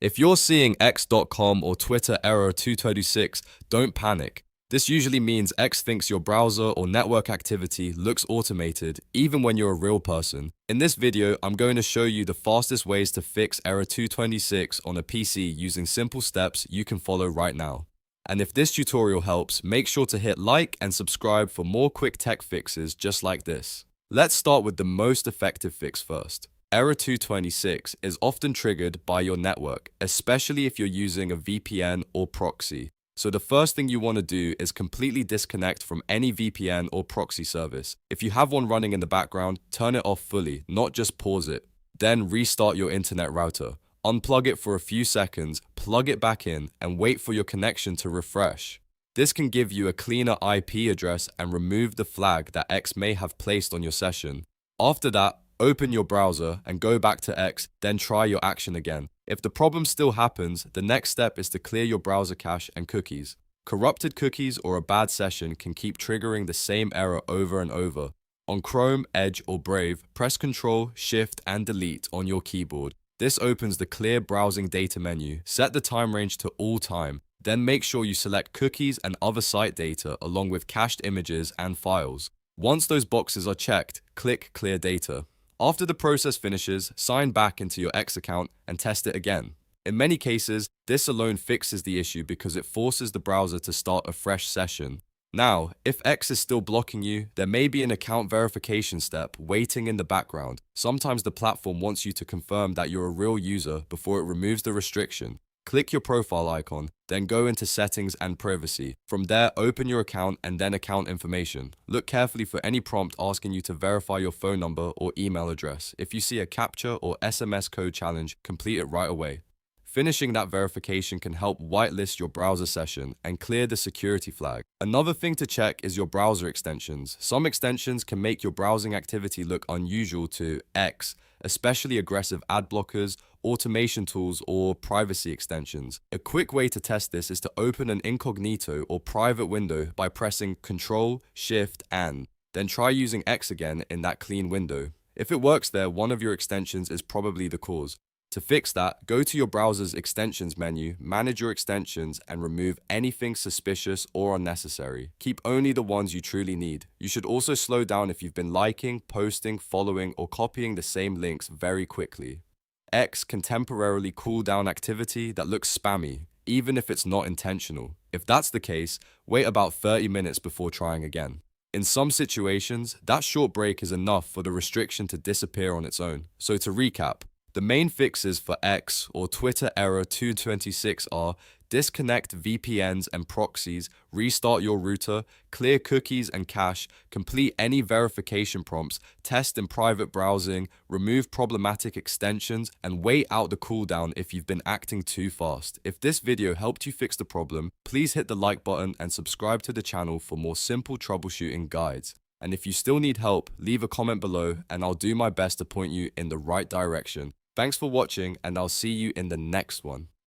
If you're seeing x.com or Twitter error 226, don't panic. This usually means X thinks your browser or network activity looks automated, even when you're a real person. In this video, I'm going to show you the fastest ways to fix error 226 on a PC using simple steps you can follow right now. And if this tutorial helps, make sure to hit like and subscribe for more quick tech fixes just like this. Let's start with the most effective fix first. Error 226 is often triggered by your network, especially if you're using a VPN or proxy. So the first thing you want to do is completely disconnect from any VPN or proxy service. If you have one running in the background, turn it off fully, not just pause it. Then restart your internet router. Unplug it for a few seconds, plug it back in, and wait for your connection to refresh. This can give you a cleaner IP address and remove the flag that X may have placed on your session. After that, open your browser and go back to X, then try your action again. If the problem still happens, the next step is to clear your browser cache and cookies. Corrupted cookies or a bad session can keep triggering the same error over and over. On Chrome, Edge, or Brave, press Ctrl, Shift, and Delete on your keyboard. This opens the Clear Browsing Data menu. Set the time range to all time. Then make sure you select cookies and other site data along with cached images and files. Once those boxes are checked, click Clear Data. After the process finishes, sign back into your X account and test it again. In many cases, this alone fixes the issue because it forces the browser to start a fresh session. Now, if X is still blocking you, there may be an account verification step waiting in the background. Sometimes the platform wants you to confirm that you're a real user before it removes the restriction. Click your profile icon, then go into Settings and Privacy. From there, open your account and then Account Information. Look carefully for any prompt asking you to verify your phone number or email address. If you see a CAPTCHA or SMS code challenge, complete it right away. Finishing that verification can help whitelist your browser session and clear the security flag. Another thing to check is your browser extensions. Some extensions can make your browsing activity look unusual to X, especially aggressive ad blockers, automation tools, or privacy extensions. A quick way to test this is to open an incognito or private window by pressing Ctrl, Shift, and then try using X again in that clean window. If it works there, one of your extensions is probably the cause. To fix that, go to your browser's extensions menu, manage your extensions, and remove anything suspicious or unnecessary. Keep only the ones you truly need. You should also slow down if you've been liking, posting, following, or copying the same links very quickly. X can temporarily cool down activity that looks spammy, even if it's not intentional. If that's the case, wait about 30 minutes before trying again. In some situations, that short break is enough for the restriction to disappear on its own. So to recap, the main fixes for X or Twitter error 226 are disconnect VPNs and proxies, restart your router, clear cookies and cache, complete any verification prompts, test in private browsing, remove problematic extensions, and wait out the cooldown if you've been acting too fast. If this video helped you fix the problem, please hit the like button and subscribe to the channel for more simple troubleshooting guides. And if you still need help, leave a comment below and I'll do my best to point you in the right direction. Thanks for watching and I'll see you in the next one.